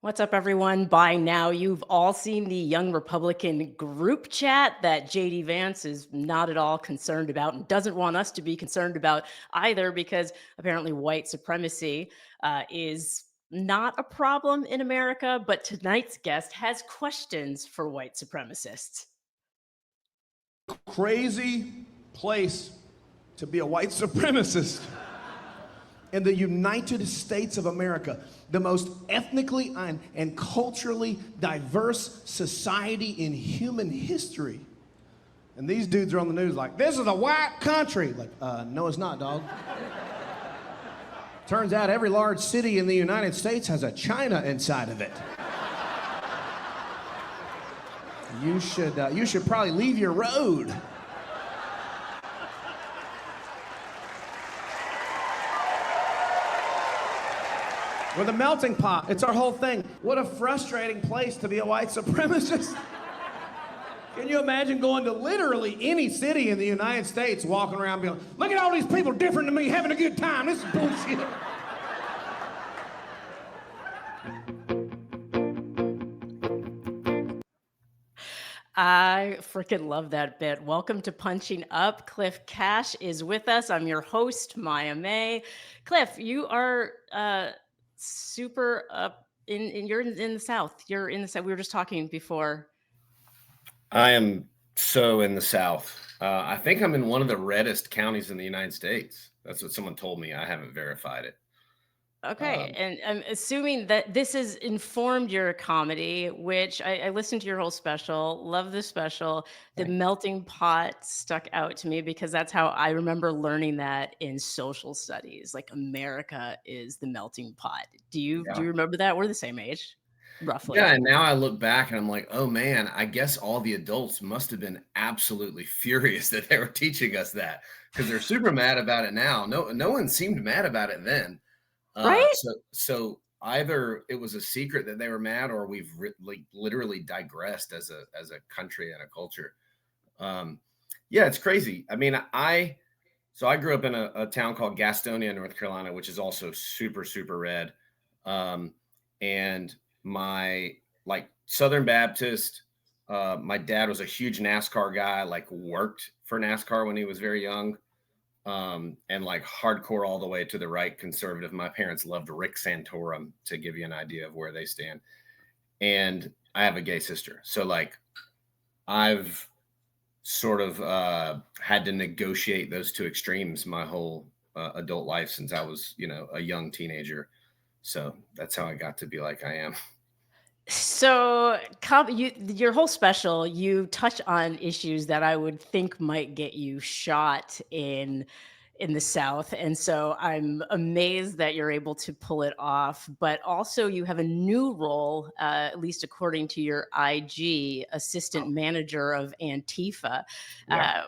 What's up, everyone? By now, you've all seen the Young Republican group chat that JD Vance is not at all concerned about and doesn't want us to be concerned about either, because apparently white supremacy is not a problem in America. But tonight's guest has questions for white supremacists. Crazy place to be a white supremacist. In the United States of America, the most ethnically and culturally diverse society in human history. And these dudes are on the news like, this is a white country. Like, no, it's not, dog. Turns out every large city in the United States has a China inside of it. You should probably leave your road. We're the melting pot. It's our whole thing. What a frustrating place to be a white supremacist. Can you imagine going to literally any city in the United States, walking around being like, look at all these people different than me having a good time. This is bullshit. I freaking love that bit. Welcome to Punching Up. Cliff Cash is with us. I'm your host, Maya May. Cliff, you are super up you're in the South. You're in the South. We were just talking before. I am so in the South. I think I'm in one of the reddest counties in the United States. That's what someone told me. I haven't verified it. Okay. And I'm assuming that this has informed your comedy, which I listened to your whole special, love the special. The melting pot stuck out to me because that's how I remember learning that in social studies. Like, America is the melting pot. Do you remember that? We're the same age, roughly. Yeah, and now I look back and I'm like, oh man, I guess all the adults must have been absolutely furious that they were teaching us that, because they're super mad about it now. No one seemed mad about it then. Right? So either it was a secret that they were mad, or we've literally digressed as a country and a culture. Yeah, it's crazy. I mean, I grew up in a town called Gastonia, North Carolina, which is also super, super red. And my Southern Baptist, my dad was a huge NASCAR guy, worked for NASCAR when he was very young. And hardcore all the way to the right, conservative. My parents loved Rick Santorum, to give you an idea of where they stand. And I have a gay sister. So I've sort of had to negotiate those two extremes my whole adult life since I was, a young teenager. So that's how I got to be like I am. So, your whole special, you touch on issues that I would think might get you shot in the South, and so I'm amazed that you're able to pull it off. But also, you have a new role, at least according to your IG, assistant manager of Antifa. Yeah.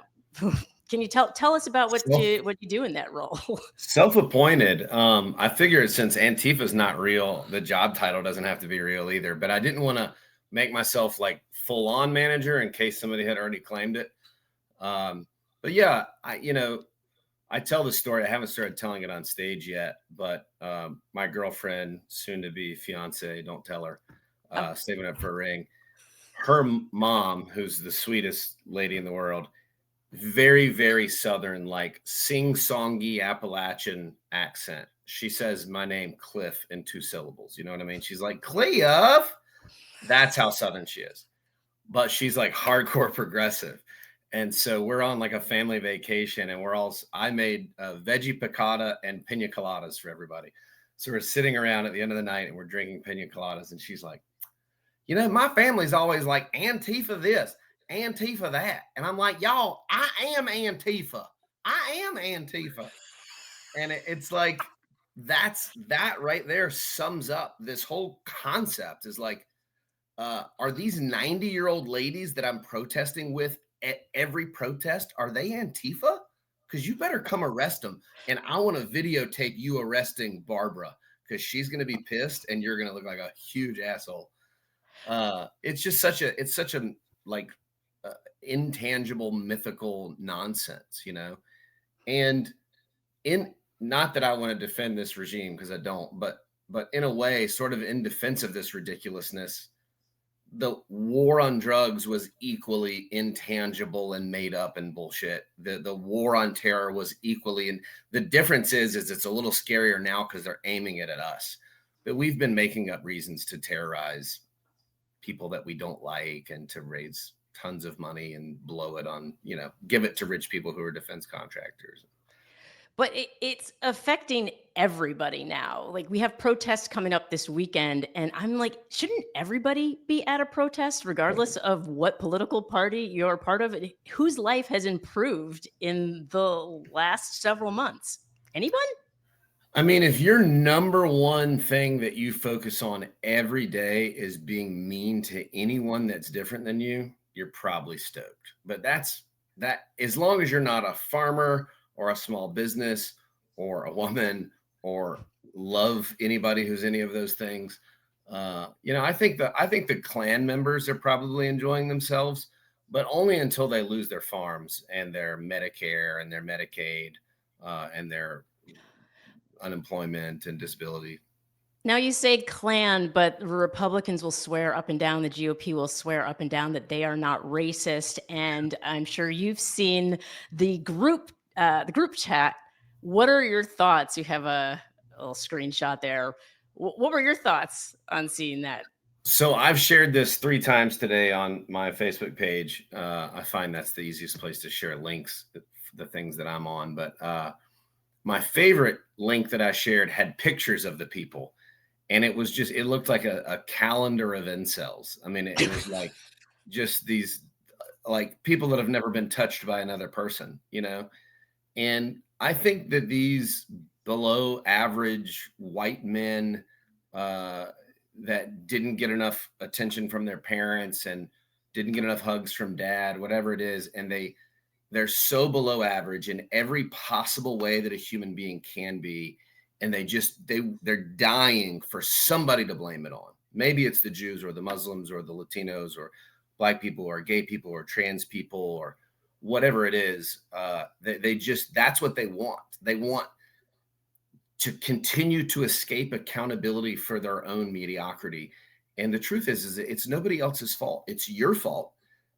Can you tell us about what you do in that role? Self-appointed. I figured since Antifa is not real, the job title doesn't have to be real either. But I didn't want to make myself full-on manager in case somebody had already claimed it. But yeah, I tell the story. I haven't started telling it on stage yet, but my girlfriend, soon to be fiance, don't tell her, saving up for a ring. Her mom, who's the sweetest lady in the world, very, very Southern, sing-songy Appalachian accent. She says my name, Cliff, in 2 syllables. You know what I mean? She's like, Cliff. That's how Southern she is. But she's hardcore progressive. And so we're on a family vacation, and I made veggie piccata and pina coladas for everybody. So we're sitting around at the end of the night and we're drinking pina coladas. And she's like, my family's always like Antifa this, Antifa that. And I'm like, y'all, I am Antifa. I am Antifa. And it's that right there sums up this whole concept. Is are these 90-year-old ladies that I'm protesting with at every protest, are they Antifa? Because you better come arrest them. And I want to videotape you arresting Barbara, because she's going to be pissed and you're going to look like a huge asshole. It's just such a intangible, mythical nonsense, and not that I want to defend this regime, because I don't, but but in a way, sort of in defense of this ridiculousness, the war on drugs was equally intangible and made up and bullshit. The war on terror was equally, and the difference is it's a little scarier now because they're aiming it at us. But we've been making up reasons to terrorize people that we don't like and to raise tons of money and blow it on, give it to rich people who are defense contractors. But it's affecting everybody now. Like, we have protests coming up this weekend, and I'm like, shouldn't everybody be at a protest, regardless of what political party you're part of? Whose life has improved in the last several months? Anyone? I mean, if your number one thing that you focus on every day is being mean to anyone that's different than you, you're probably stoked. But that as long as you're not a farmer or a small business or a woman or love anybody who's any of those things, I think the Klan members are probably enjoying themselves, but only until they lose their farms and their Medicare and their Medicaid and their unemployment and disability. Now, you say Klan, but Republicans will swear up and down, the GOP will swear up and down that they are not racist. And I'm sure you've seen the group chat. What are your thoughts? You have a little screenshot there. What were your thoughts on seeing that? So I've shared this 3 times today on my Facebook page. I find that's the easiest place to share links, the things that I'm on. But my favorite link that I shared had pictures of the people. And it looked like a calendar of incels. I mean, it was like just these like people that have never been touched by another person, And I think that these below average white men that didn't get enough attention from their parents and didn't get enough hugs from dad, whatever it is, and they're so below average in every possible way that a human being can be. And they're dying for somebody to blame it on. Maybe it's the Jews or the Muslims or the Latinos or Black people or gay people or trans people or whatever it is. That's what they want. They want to continue to escape accountability for their own mediocrity. And the truth is it's nobody else's fault. It's your fault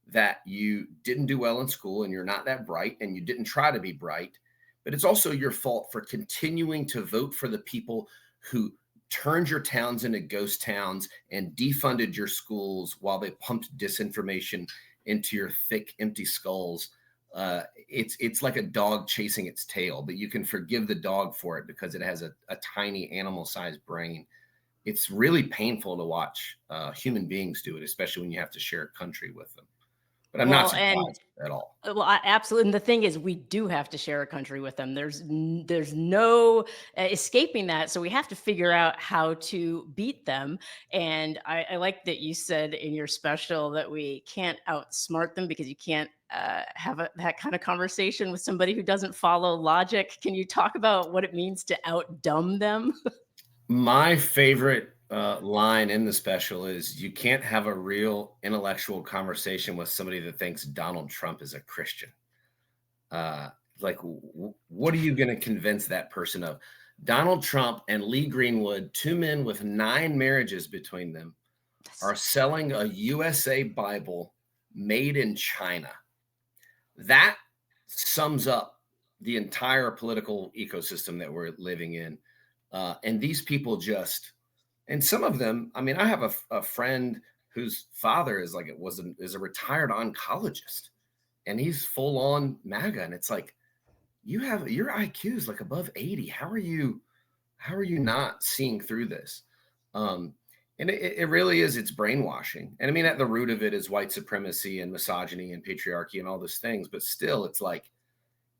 that you didn't do well in school and you're not that bright and you didn't try to be bright. But it's also your fault for continuing to vote for the people who turned your towns into ghost towns and defunded your schools while they pumped disinformation into your thick, empty skulls. It's like a dog chasing its tail, but you can forgive the dog for it because it has a tiny animal-sized brain. It's really painful to watch human beings do it, especially when you have to share a country with them. But I'm not surprised at all. Well, absolutely. And the thing is, we do have to share a country with them. There's no escaping that. So we have to figure out how to beat them. And I like that you said in your special that we can't outsmart them because you can't have that kind of conversation with somebody who doesn't follow logic. Can you talk about what it means to outdumb them? My favorite line in the special is you can't have a real intellectual conversation with somebody that thinks Donald Trump is a Christian. What are you going to convince that person of? Donald Trump and Lee Greenwood, 2 men with 9 marriages between them, are selling a USA Bible made in China. That sums up the entire political ecosystem that we're living in. And these people and some of them, I mean, I have a friend whose father is a retired oncologist, and he's full on MAGA. And it's like, your IQ is like above 80. How are you not seeing through this? And it really is, it's brainwashing. And I mean, at the root of it is white supremacy and misogyny and patriarchy and all those things. But still, it's like,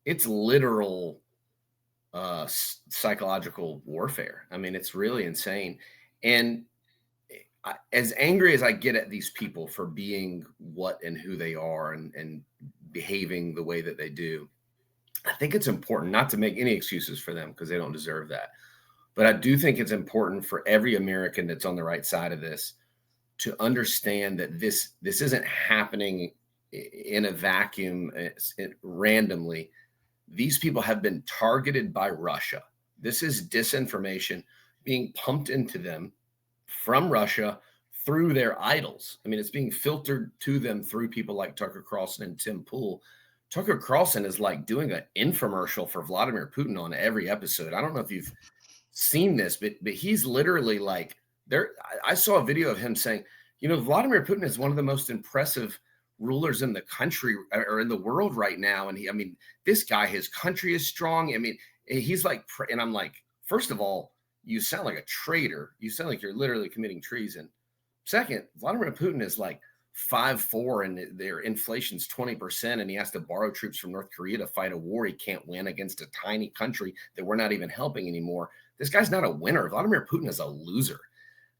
it's literal psychological warfare. I mean, it's really insane. And as angry as I get at these people for being what and who they are and behaving the way that they do, I think it's important not to make any excuses for them because they don't deserve that. But I do think it's important for every American that's on the right side of this to understand that this isn't happening in a vacuum randomly. These people have been targeted by Russia. This is disinformation being pumped into them from Russia through their idols. I mean, it's being filtered to them through people like Tucker Carlson and Tim Pool. Tucker Carlson is like doing an infomercial for Vladimir Putin on every episode. I don't know if you've seen this, but he's literally like there. I saw a video of him saying, you know, Vladimir Putin is one of the most impressive rulers in the country or in the world right now. And I mean, this guy, his country is strong. I mean, he's like, and I'm like, first of all, you sound like a traitor. You sound like you're literally committing treason. Second, Vladimir Putin is like 5'4" and their inflation's 20%, and he has to borrow troops from North Korea to fight a war he can't win against a tiny country that we're not even helping anymore. This guy's not a winner. Vladimir Putin is a loser.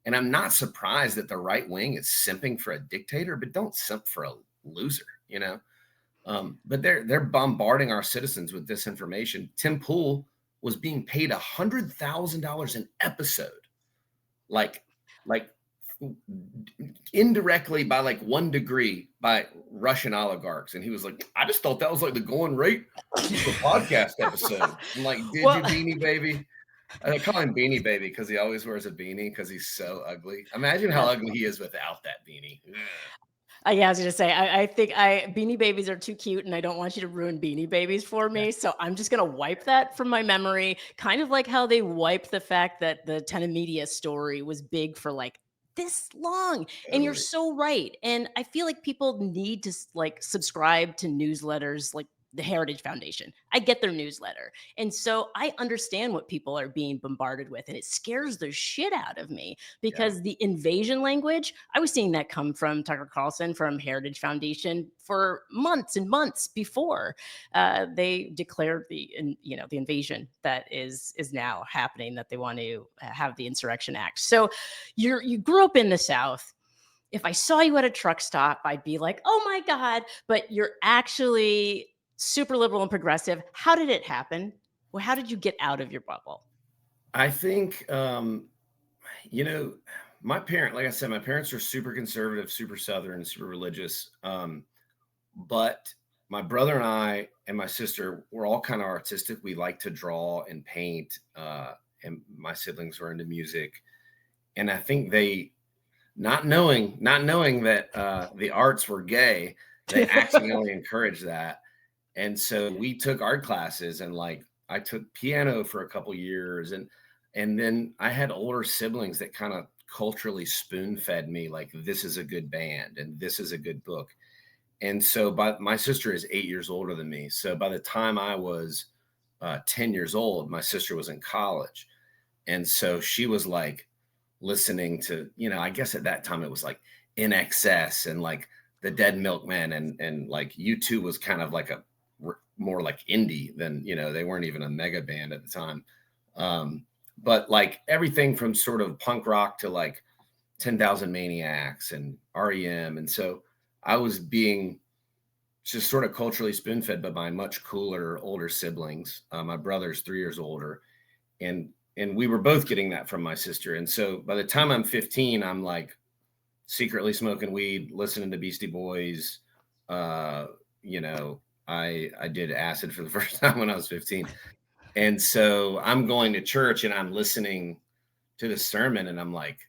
And I'm not surprised that the right wing is simping for a dictator, but don't simp for a loser, you know? But they're bombarding our citizens with disinformation. Tim Pool was being paid $100,000 an episode, like indirectly by like 1 degree by Russian oligarchs. And he was like, I just thought that was like the going rate for podcast episode. I'm like, did you, Beanie Baby? I call him Beanie Baby because he always wears a beanie because he's so ugly. Imagine how ugly he is without that beanie. Yeah, I was gonna say, I think Beanie Babies are too cute, and I don't want you to ruin Beanie Babies for me. So I'm just gonna wipe that from my memory. Kind of like how they wiped the fact that the Tenor Media story was big for like this long. And you're so right. And I feel like people need to like subscribe to newsletters like the Heritage Foundation. I get their newsletter. And so I understand what people are being bombarded with. And it scares the shit out of me because the invasion language, I was seeing that come from Tucker Carlson from Heritage Foundation for months and months before they declared the invasion that is now happening, that they want to have the Insurrection Act. So you grew up in the South. If I saw you at a truck stop, I'd be like, oh my God, but you're actually super liberal and progressive. How did it happen? Well, how did you get out of your bubble? I think, you know, my parents are super conservative, super Southern, super religious. But my brother and I and my sister were all kind of artistic. We like to draw and paint. And my siblings were into music. And I think they, not knowing that the arts were gay, they accidentally encouraged that. And so we took art classes, and like I took piano for a couple years, and then I had older siblings that kind of culturally spoon fed me like, this is a good band and this is a good book. And so my sister is 8 years older than me. So by the time I was 10 years old, my sister was in college. And so she was like listening to, you know, I guess at that time it was like In Excess and like the Dead Milkmen, and like U2 was kind of like a more like indie than, you know, they weren't even a mega band at the time. But like everything from sort of punk rock to like 10,000 Maniacs and REM. And so I was being just sort of culturally spoon fed by my much cooler older siblings. My brother's 3 years older, and we were both getting that from my sister. And so by the time I'm 15, I'm like secretly smoking weed, listening to Beastie Boys. You know, I did acid for the first time when I was 15. And so I'm going to church and I'm listening to the sermon, and I'm like,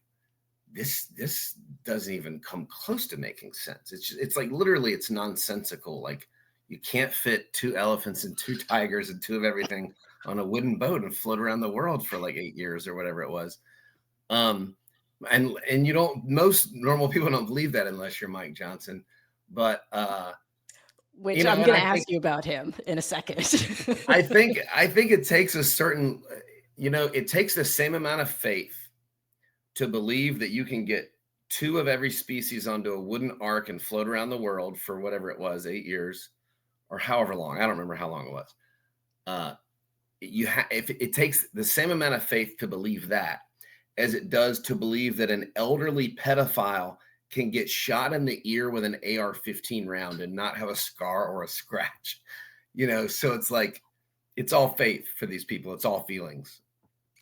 this doesn't even come close to making sense. It's like literally it's nonsensical. Like you can't fit 2 elephants and 2 tigers and 2 of everything on a wooden boat and float around the world for like 8 years or whatever it was. And you don't, most normal people don't believe that unless you're Mike Johnson. But which, you know, I'm going to ask you about him in a second. I think it takes a certain, you know, it takes the same amount of faith to believe that you can get 2 of every species onto a wooden ark and float around the world for whatever it was, 8 years or however long. I don't remember how long it was. If it takes the same amount of faith to believe that as it does to believe that an elderly pedophile can get shot in the ear with an AR-15 round and not have a scar or a scratch, you know? So it's like, it's all faith for these people. It's all feelings.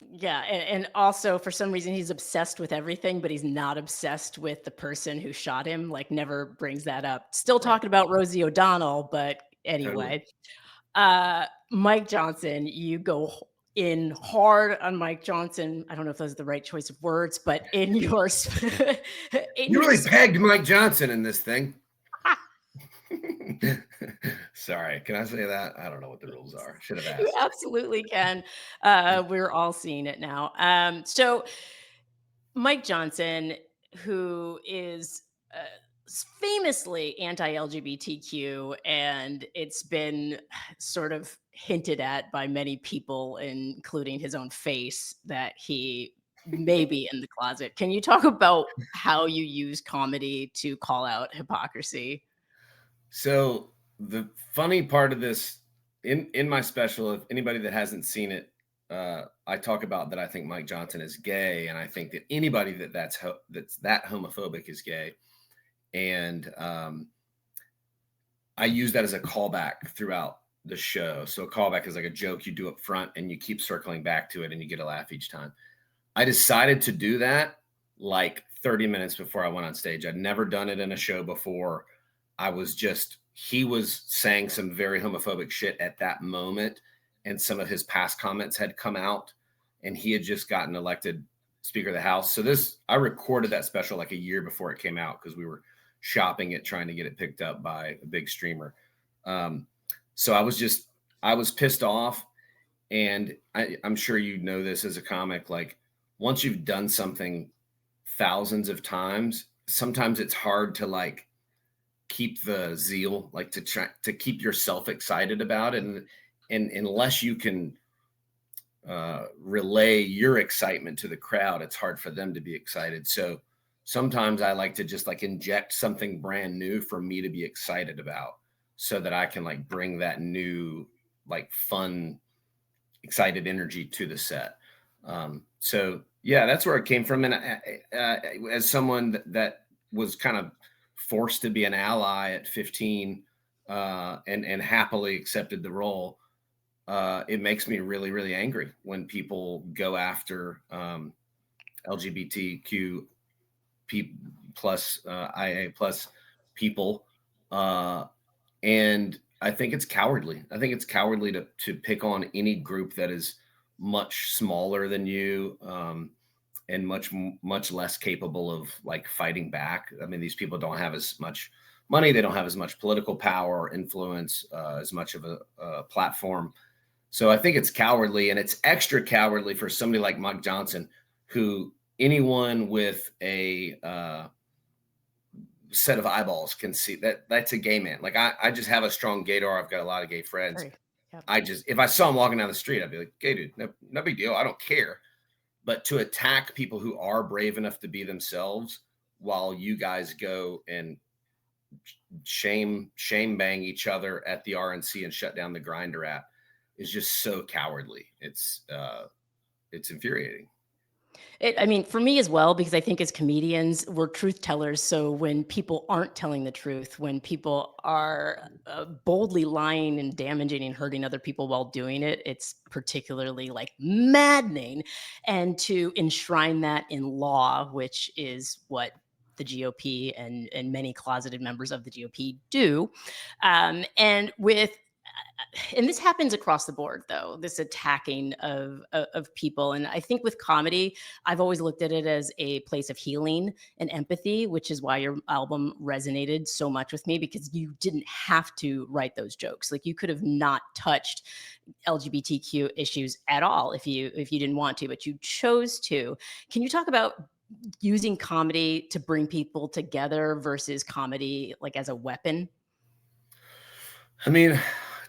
Yeah. And also for some reason, he's obsessed with everything, but he's not obsessed with the person who shot him, like never brings that up. Still talking about Rosie O'Donnell, but anyway. Totally. Mike Johnson, you go in hard on Mike Johnson. I don't know if those are the right choice of words, but in your You really pegged Mike Johnson in this thing. Sorry, can I say that? I don't know what the rules are. Should have asked. You absolutely can. We're all seeing it now. So Mike Johnson, who is famously anti-LGBTQ, and it's been sort of hinted at by many people, including his own face, that he may be in the closet. Can you talk about how you use comedy to call out hypocrisy? So the funny part of this in my special, if anybody that hasn't seen it, I talk about that I think Mike Johnson is gay, and I think that anybody that's that homophobic is gay, and I use that as a callback throughout the show. So a callback is like a joke you do up front, and you keep circling back to it, and you get a laugh each time. I decided to do that like 30 minutes before I went on stage. I'd never done it in a show before. He was saying some very homophobic shit at that moment, and some of his past comments had come out, and he had just gotten elected Speaker of the House. So I recorded that special like a year before it came out, because we were shopping it, trying to get it picked up by a big streamer. So I was pissed off, and I'm sure you know this as a comic, like once you've done something thousands of times, sometimes it's hard to like keep the zeal, like to try to keep yourself excited about it. And unless you can relay your excitement to the crowd, it's hard for them to be excited. So sometimes I like to just like inject something brand new for me to be excited about, so that I can like bring that new, like fun, excited energy to the set. So yeah, that's where it came from. And as someone that was kind of forced to be an ally at 15 and happily accepted the role, it makes me really, really angry when people go after LGBTQ plus IA plus people. And I think it's cowardly. I think it's cowardly to pick on any group that is much smaller than you, and much less capable of like fighting back. I mean, these people don't have as much money. They don't have as much political power or influence, as much of a platform. So I think it's cowardly, and it's extra cowardly for somebody like Mike Johnson, who anyone with a set of eyeballs can see that's a gay man. Like I just have a strong gaydar. I've got a lot of gay friends. Right. Yep. If I saw him walking down the street, I'd be like, gay dude, no big deal. I don't care. But to attack people who are brave enough to be themselves, while you guys go and shame bang each other at the RNC and shut down the Grinder app, is just so cowardly. It's infuriating. I mean, for me as well, because I think as comedians, we're truth tellers. So when people aren't telling the truth, when people are boldly lying and damaging and hurting other people while doing it, it's particularly like maddening. And to enshrine that in law, which is what the GOP and many closeted members of the GOP do. And this happens across the board, though, this attacking of people. And I think with comedy, I've always looked at it as a place of healing and empathy, which is why your album resonated so much with me, because you didn't have to write those jokes. Like, you could have not touched LGBTQ issues at all if you didn't want to, but you chose to. Can you talk about using comedy to bring people together versus comedy like as a weapon? I mean,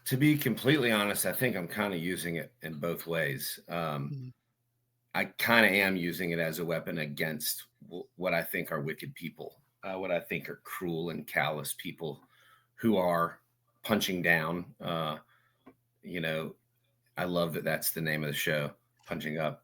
to be completely honest, I think I'm kind of using it in both ways. I kind of am using it as a weapon against what I think are wicked people, what I think are cruel and callous people who are punching down. I love that that's the name of the show, Punching Up.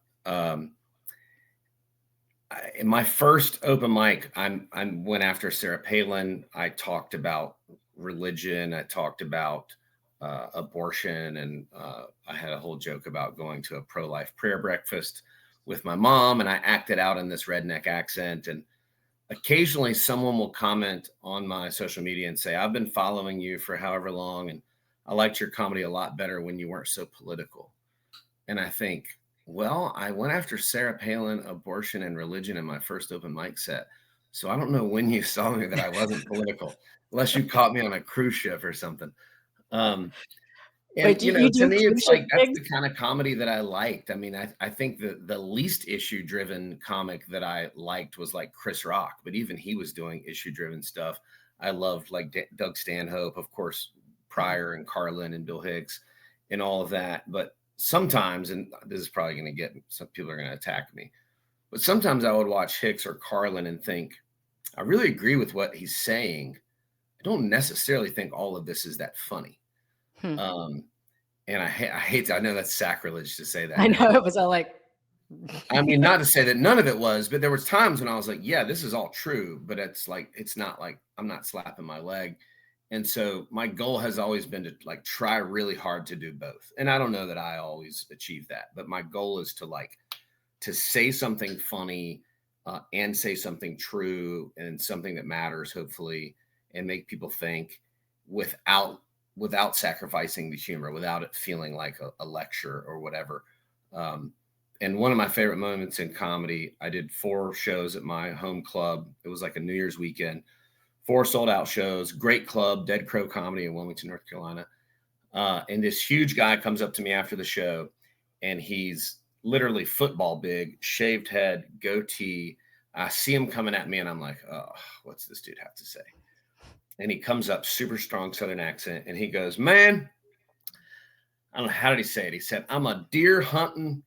In my first open mic, I went after Sarah Palin. I talked about religion. I talked about abortion, and I had a whole joke about going to a pro-life prayer breakfast with my mom, and I acted out in this redneck accent. And occasionally someone will comment on my social media and say, I've been following you for however long, and I liked your comedy a lot better when you weren't so political. And I think, well, I went after Sarah Palin, abortion, and religion in my first open mic set. So I don't know when you saw me that I wasn't political, unless you caught me on a cruise ship or something. Wait, And, do you to do me, cruise it's ship like that's gigs? the kind of comedy that I liked. I mean, I think the least issue driven comic that I liked was like Chris Rock, but even he was doing issue driven stuff. I loved like Doug Stanhope, of course, Pryor and Carlin and Bill Hicks and all of that. But sometimes, and this is probably going to get some people are going to attack me, but sometimes I would watch Hicks or Carlin and think, I really agree with what he's saying. I don't necessarily think all of this is that funny. Hmm. And I hate to, I know that's sacrilege to say that I now. know it was all like, I mean, not to say that none of it was, but there was times when I was like, yeah, this is all true, but it's like, it's not like I'm not slapping my leg. And so my goal has always been to like try really hard to do both. And I don't know that I always achieve that, but my goal is to like to say something funny and say something true and something that matters, hopefully, and make people think without sacrificing the humor, without it feeling like a lecture or whatever. And one of my favorite moments in comedy, I did 4 shows at my home club. It was like a New Year's weekend, 4 sold out shows, great club, Dead Crow Comedy in Wilmington, North Carolina. And this huge guy comes up to me after the show, and he's literally football big, shaved head, goatee. I see him coming at me, and I'm like, oh, what's this dude have to say? And he comes up, super strong Southern accent, and he goes, man, I don't know, how did he say it? He said, I'm a deer hunting,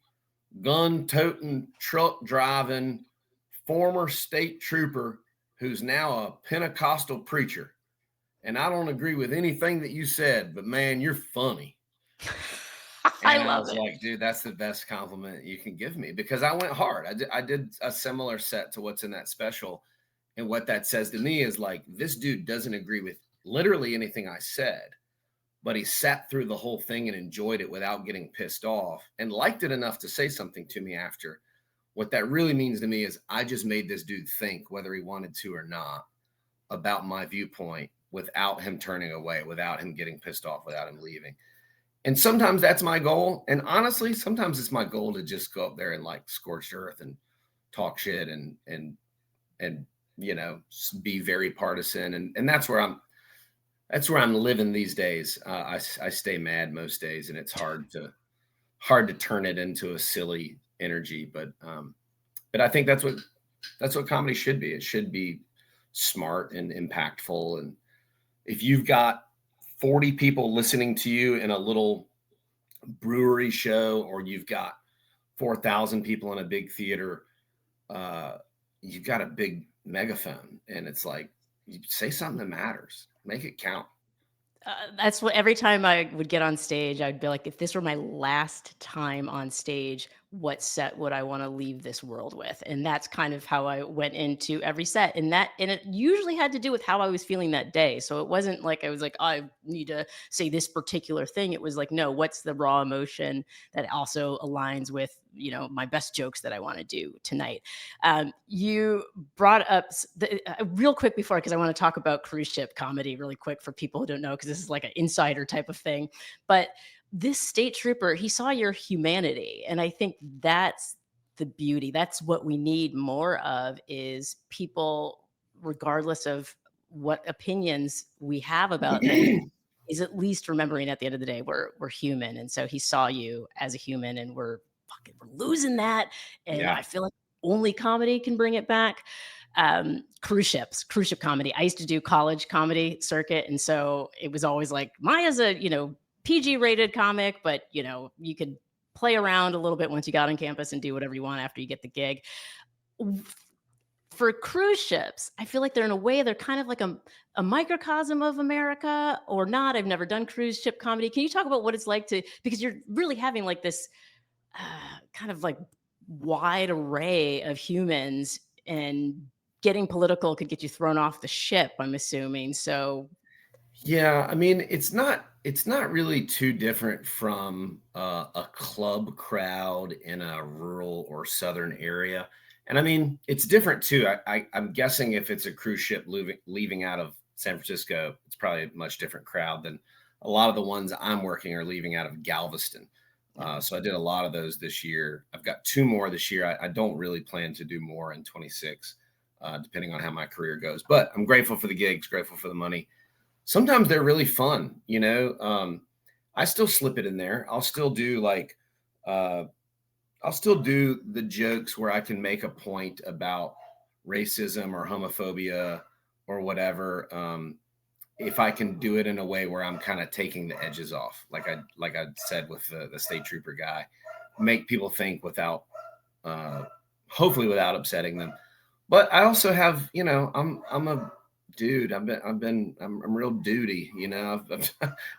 gun toting, truck driving, former state trooper who's now a Pentecostal preacher. And I don't agree with anything that you said, but man, you're funny. I And I love was it. like, dude, that's the best compliment you can give me, because I went hard. I did a similar set to what's in that special. And what that says to me is like, this dude doesn't agree with literally anything I said, but he sat through the whole thing and enjoyed it without getting pissed off and liked it enough to say something to me after. What that really means to me is I just made this dude think, whether he wanted to or not, about my viewpoint without him turning away, without him getting pissed off, without him leaving. And sometimes that's my goal. And honestly, sometimes it's my goal to just go up there and like scorched earth and talk shit and be very partisan. And that's where I'm living these days. I stay mad most days, and it's hard to turn it into a silly energy. But I think that's what comedy should be. It should be smart and impactful. And if you've got 40 people listening to you in a little brewery show, or you've got 4,000 people in a big theater, you've got a big megaphone, and it's like, you say something that matters, make it count. That's what every time I would get on stage, I'd be like, if this were my last time on stage, what set would I want to leave this world with? And that's kind of how I went into every set. And it usually had to do with how I was feeling that day. So it wasn't like I was like, I need to say this particular thing. It was like, no, what's the raw emotion that also aligns with, my best jokes that I want to do tonight? You brought up real quick before, because I want to talk about cruise ship comedy really quick for people who don't know, because this is like an insider type of thing. But this state trooper, he saw your humanity. And I think that's the beauty. That's what we need more of, is people, regardless of what opinions we have about them, is at least remembering at the end of the day, we're human. And so he saw you as a human, and we're losing that. And Yeah. I feel like only comedy can bring it back. Cruise ship comedy. I used to do college comedy circuit. And so it was always like, Maya's a, PG rated comic, but you could play around a little bit once you got on campus and do whatever you want after you get the gig. For cruise ships, I feel like they're, in a way, they're kind of like a microcosm of America, or not. I've never done cruise ship comedy. Can you talk about what it's like because you're really having like this kind of like wide array of humans, and getting political could get you thrown off the ship, I'm assuming. So Yeah, I mean, it's not really too different from a club crowd in a rural or southern area. And I mean, it's different too. I'm guessing if it's a cruise ship leaving out of San Francisco, it's probably a much different crowd than a lot of the ones I'm working are leaving out of Galveston. So I did a lot of those this year. I've got 2 more this year. I don't really plan to do more in 26, depending on how my career goes. But I'm grateful for the gigs, grateful for the money. Sometimes they're really fun, you know. I still slip it in there. I'll still do the jokes where I can make a point about racism or homophobia or whatever. If I can do it in a way where I'm kind of taking the edges off, like I said with the state trooper guy, make people think without, hopefully without upsetting them. But I also have, you know, I'm a dude. I'm real dudey, you know. I've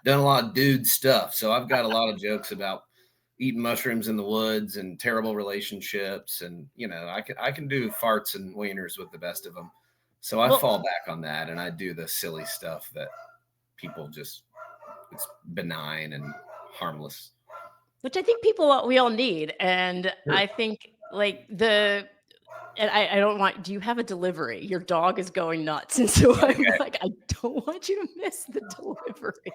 done a lot of dude stuff, so I've got a lot of jokes about eating mushrooms in the woods and terrible relationships, and you know, I can do farts and wieners with the best of them. So I fall back on that, and I do the silly stuff that people just, it's benign and harmless. Which I think we all need. And I think and I don't want, do you have a delivery? Your dog is going nuts. And so I'm like, I don't want you to miss the delivery.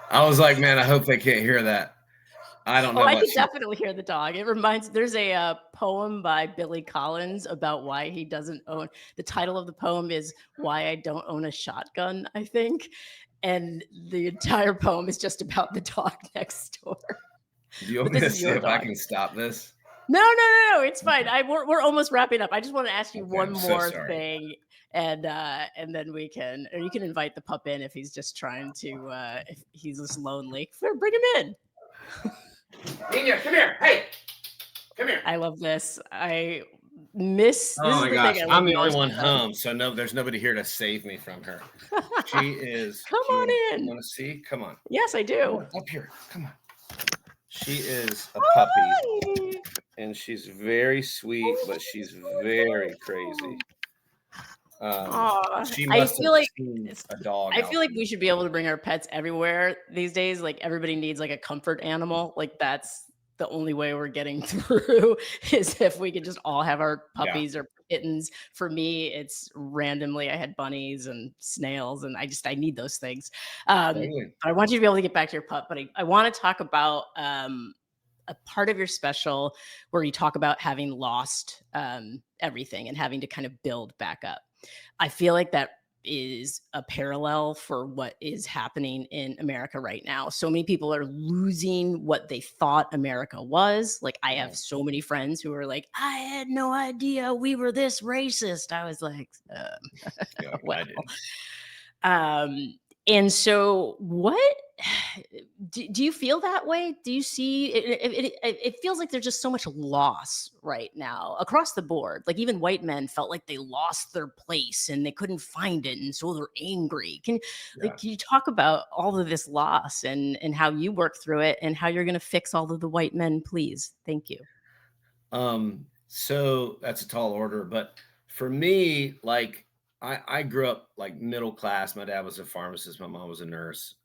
I was like, man, I hope they can't hear that. I don't know. I can definitely hear the dog. It reminds, there's a poem by Billy Collins about why he doesn't own, the title of the poem is Why I Don't Own a Shotgun, I think. And the entire poem is just about the dog next door. Do you want me to see if I can stop this? No, it's fine. We're almost wrapping up. I just want to ask you one more thing, and then we can, or you can invite the pup in if he's just trying to, if he's just lonely. Bring him in. Nina, come here. Hey, come here. I love this. I miss. Oh my gosh, I'm the only one home, so no, there's nobody here to save me from her. She is. Come on in. Want to see? Come on. Yes, I do. Up here. Come on. She is a puppy, and she's very sweet, but she's very crazy. She must have seen a dog. I feel like we should be able to bring our pets everywhere these days. Like everybody needs like a comfort animal. Like that's the only way we're getting through is if we could just all have our puppies or kittens. For me, it's randomly I had bunnies and snails, and I need those things. I want you to be able to get back to your pup, but I want to talk about a part of your special where you talk about having lost everything and having to kind of build back up. I feel like that is a parallel for what is happening in America right now. So many people are losing what they thought America was. Like I have so many friends who are like, I had no idea we were this racist. I was like, well. And so what do you feel that way? Do you see it feels like there's just so much loss right now across the board. Like even white men felt like they lost their place and they couldn't find it. And so they're angry. Can you talk about all of this loss and how you work through it and how you're going to fix all of the white men, please? Thank you. So that's a tall order, but for me, like, I grew up like middle class. My dad was a pharmacist. My mom was a nurse.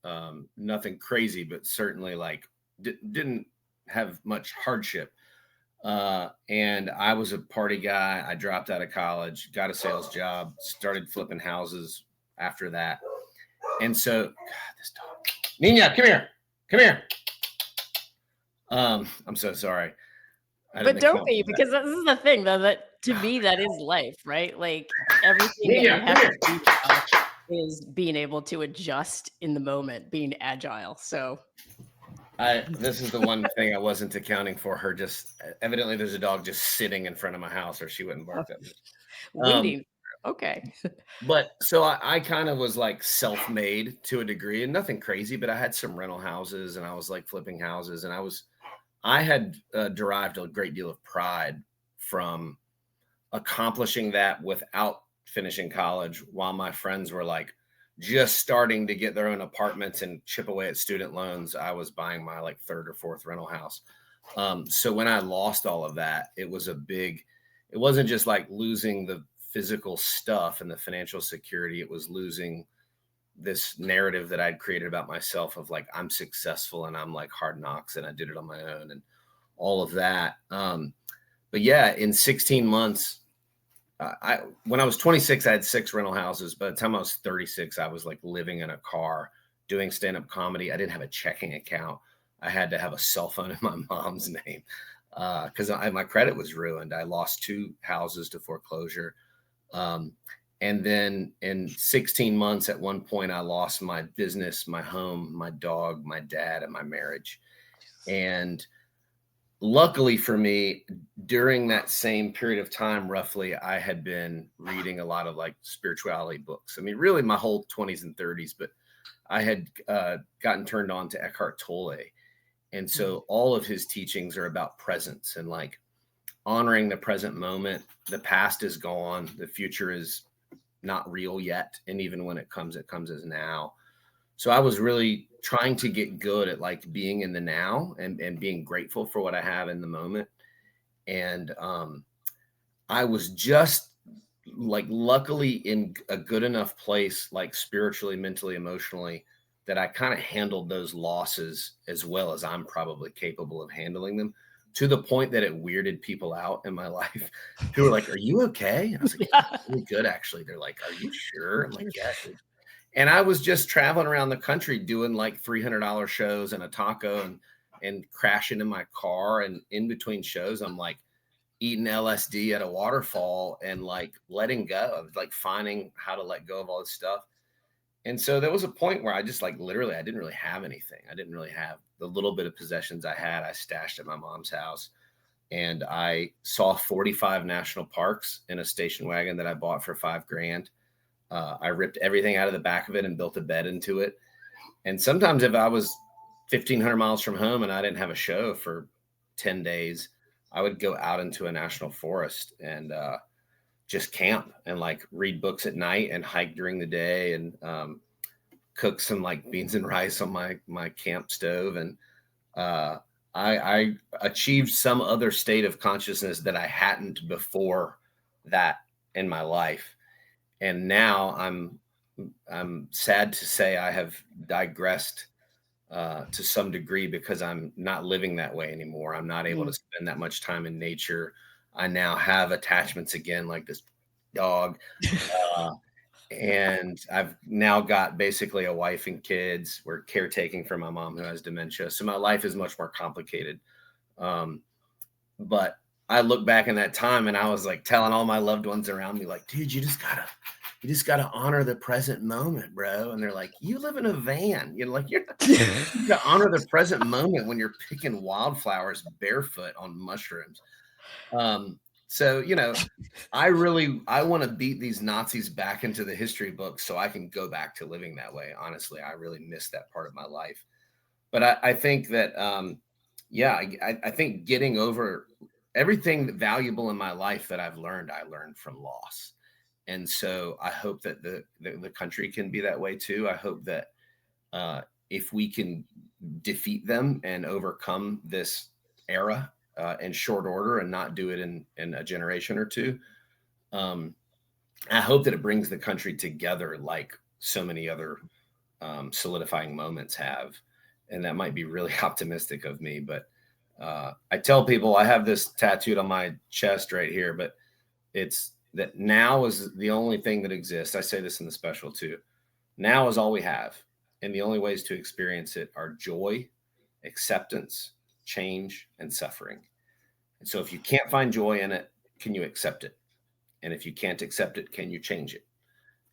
Nothing crazy, but certainly like didn't have much hardship. And I was a party guy. I dropped out of college, got a sales job, started flipping houses after that. And so, God, this dog. Nina, come here. Come here. I'm so sorry. But don't be, because this is the thing, though, that to me, that is life, right? Like everything that you have to do now is being able to adjust in the moment, being agile. So this is the one thing I wasn't accounting for. Her just evidently there's a dog just sitting in front of my house, or she wouldn't bark at me. Waiting. Okay. But so I kind of was like self-made to a degree, and nothing crazy, but I had some rental houses and I was like flipping houses, and I had derived a great deal of pride from accomplishing that without finishing college, while my friends were like just starting to get their own apartments and chip away at student loans. I was buying my like third or fourth rental house. So when I lost all of that, it wasn't just like losing the physical stuff and the financial security. It was losing this narrative that I'd created about myself of like, I'm successful and I'm like hard knocks and I did it on my own and all of that. But yeah, in 16 months, when I was 26, I had 6 rental houses. By the time I was 36, I was like living in a car, doing stand-up comedy. I didn't have a checking account. I had to have a cell phone in my mom's name because my credit was ruined. I lost 2 houses to foreclosure. And then in 16 months, at one point, I lost my business, my home, my dog, my dad, and my marriage. And luckily for me, during that same period of time, roughly, I had been reading a lot of like spirituality books. I mean, really my whole 20s and 30s, but I had gotten turned on to Eckhart Tolle. And so all of his teachings are about presence and like honoring the present moment. The past is gone. The future is not real yet. And even when it comes as now. So I was really trying to get good at like being in the now and being grateful for what I have in the moment. And I was just like luckily in a good enough place, like spiritually, mentally, emotionally, that I kind of handled those losses as well as I'm probably capable of handling them, to the point that it weirded people out in my life who were like, "Are you okay?" And I was like, "Yeah, I'm really good, actually." They're like, "Are you sure?" I'm like, "Yeah, dude." And I was just traveling around the country doing like $300 shows and a taco and crashing in my car. And in between shows, I'm like eating LSD at a waterfall and like letting go, like finding how to let go of all this stuff. And so there was a point where I just like literally, I didn't really have anything. I didn't really have the little bit of possessions I had. I stashed at my mom's house, and I saw 45 national parks in a station wagon that I bought for $5,000. I ripped everything out of the back of it and built a bed into it. And sometimes if I was 1,500 miles from home and I didn't have a show for 10 days, I would go out into a national forest and just camp and like read books at night and hike during the day and cook some like beans and rice on my camp stove. And I achieved some other state of consciousness that I hadn't before that in my life. And now I'm sad to say I have digressed to some degree because I'm not living that way anymore. I'm not able to spend that much time in nature. I now have attachments again, like this dog. And I've now got basically a wife and kids. We're caretaking for my mom who has dementia. So my life is much more complicated. But I look back in that time and I was like telling all my loved ones around me, like, dude, you just gotta honor the present moment, bro. And they're like, you live in a van. You're like, you gotta honor the present moment when you're picking wildflowers barefoot on mushrooms. So, you know, I want to beat these Nazis back into the history books so I can go back to living that way. Honestly, I really miss that part of my life. But I think that, I think getting over everything valuable in my life that I learned from loss. And so I hope that the country can be that way too. I hope that if we can defeat them and overcome this era in short order and not do it in a generation or two, I hope that it brings the country together like so many other solidifying moments have. And that might be really optimistic of me, but I tell people I have this tattooed on my chest right here, but it's that now is the only thing that exists. I say this in the special too. Now is all we have. And the only ways to experience it are joy, acceptance, change, and suffering. And so if you can't find joy in it, can you accept it? And if you can't accept it, can you change it?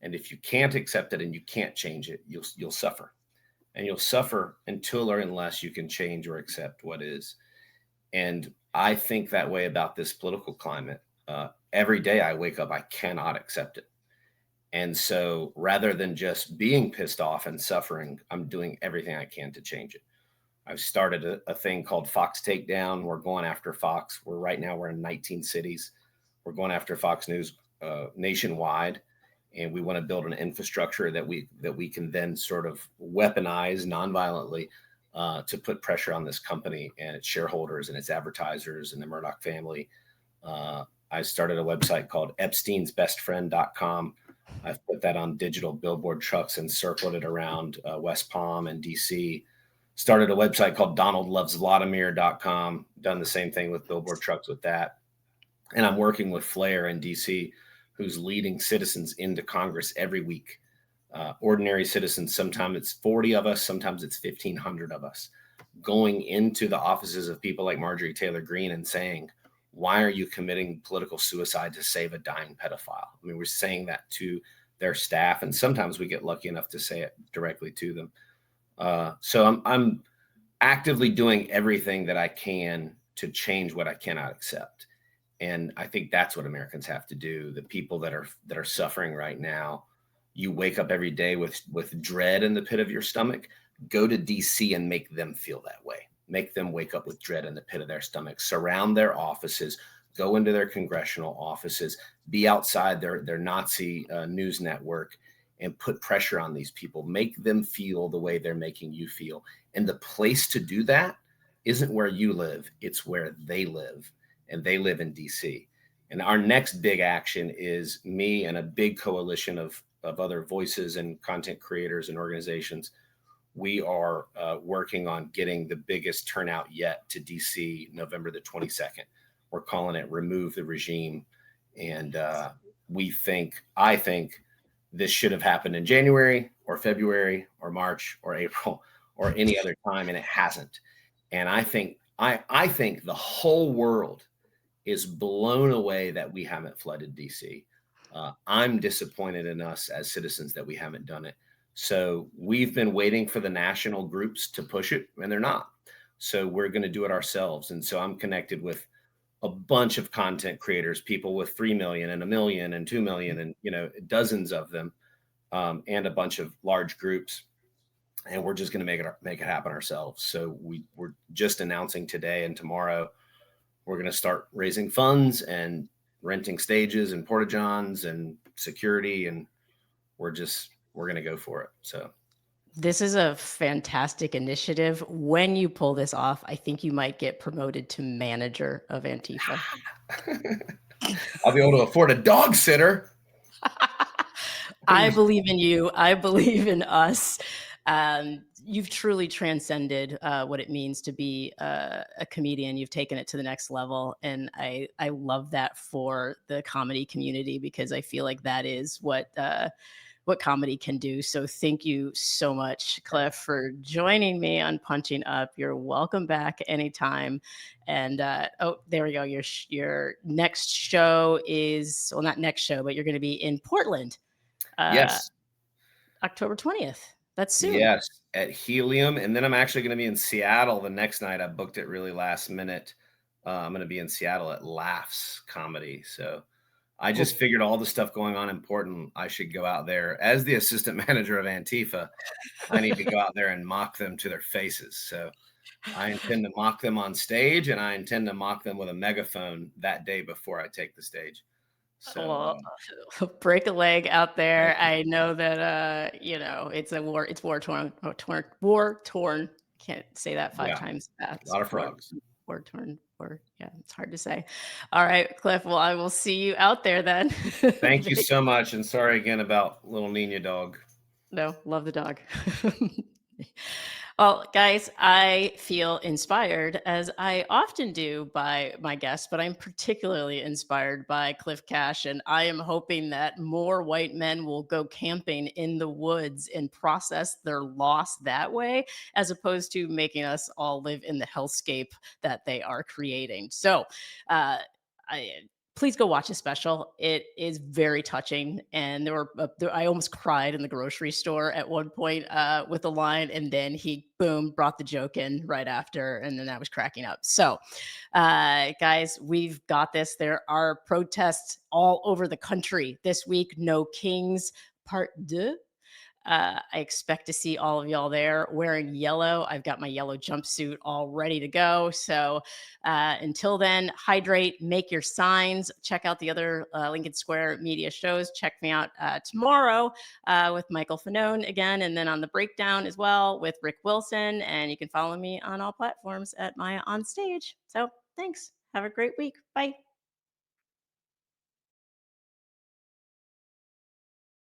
And if you can't accept it and you can't change it, you'll suffer. And you'll suffer until or unless you can change or accept what is. And I think that way about this political climate. Every day I wake up, I cannot accept it. And so rather than just being pissed off and suffering, I'm doing everything I can to change it. I've started a thing called Fox Takedown. We're going after Fox. We're in 19 cities. We're going after Fox News nationwide. And we want to build an infrastructure that we can then sort of weaponize nonviolently to put pressure on this company and its shareholders and its advertisers and the Murdoch family. I started a website called epsteinsbestfriend.com. I've put that on digital billboard trucks and circled it around West Palm and DC. Started a website called donaldlovesvladimir.com. Done the same thing with billboard trucks with that. And I'm working with Flair in DC, who's leading citizens into Congress every week. Ordinary citizens, sometimes it's 40 of us, sometimes it's 1,500 of us. going into the offices of people like Marjorie Taylor Greene and saying, why are you committing political suicide to save a dying pedophile? I mean, we're saying that to their staff, and sometimes we get lucky enough to say it directly to them. So I'm actively doing everything that I can to change what I cannot accept. And I think that's what Americans have to do. The people that are suffering right now, you wake up every day with dread in the pit of your stomach. Go to DC and make them feel that way. Make them wake up with dread in the pit of their stomach. Surround their offices. Go into their congressional offices. Be outside their Nazi news network and put pressure on these people. Make them feel the way they're making you feel. And the place to do that isn't where you live. It's where they live. And they live in DC. And our next big action is me and a big coalition of other voices and content creators and organizations. We are working on getting the biggest turnout yet to DC, November the 22nd. We're calling it Remove the Regime. And I think this should have happened in January or February or March or April or any other time, and it hasn't. And I think the whole world is blown away that we haven't flooded DC. I'm disappointed in us as citizens that we haven't done it. So we've been waiting for the national groups to push it, and they're not. So we're going to do it ourselves. And so I'm connected with a bunch of content creators, people with 3 million and 1 million and 2 million, and dozens of them, and a bunch of large groups. And we're just going to make it happen ourselves. So we're just announcing today and tomorrow we're going to start raising funds and renting stages and porta-johns and security, and we're going to go for it. So this is a fantastic initiative. When you pull this off, I think you might get promoted to manager of Antifa. I'll be able to afford a dog sitter. I believe in you. I believe in us. You've truly transcended what it means to be a comedian. You've taken it to the next level. And I love that for the comedy community, because I feel like that is what comedy can do. So thank you so much, Cliff, for joining me on Punching Up. You're welcome back anytime. And there we go. Your next show is, well, not next show, but you're going to be in Portland. Yes. October 20th. That's soon. Yes, at Helium. And then I'm actually going to be in Seattle the next night. I booked it really last minute. I'm going to be in Seattle at Laughs Comedy. So I just figured all the stuff going on in Portland, I should go out there as the assistant manager of Antifa. I need to go out there and mock them to their faces. So I intend to mock them on stage, and I intend to mock them with a megaphone that day before I take the stage. So break a leg out there. I know that it's war torn. Can't say that five times fast. A lot of frogs. War torn. It's hard to say. All right, Cliff. Well, I will see you out there then. Thank you so much, and sorry again about little Nina dog. No, love the dog. Well, guys, I feel inspired, as I often do, by my guests, but I'm particularly inspired by Cliff Cash, and I am hoping that more white men will go camping in the woods and process their loss that way, as opposed to making us all live in the hellscape that they are creating. So, please go watch a special. It is very touching. And I almost cried in the grocery store at one point with the line. And then he, boom, brought the joke in right after. And then I was cracking up. So, guys, we've got this. There are protests all over the country this week. No Kings Part 2. I expect to see all of y'all there wearing yellow. I've got my yellow jumpsuit all ready to go. So until then, hydrate, make your signs, check out the other Lincoln Square media shows. Check me out tomorrow with Michael Fanone again, and then on the breakdown as well with Rick Wilson. And you can follow me on all platforms at Maya on Stage. So thanks. Have a great week. Bye.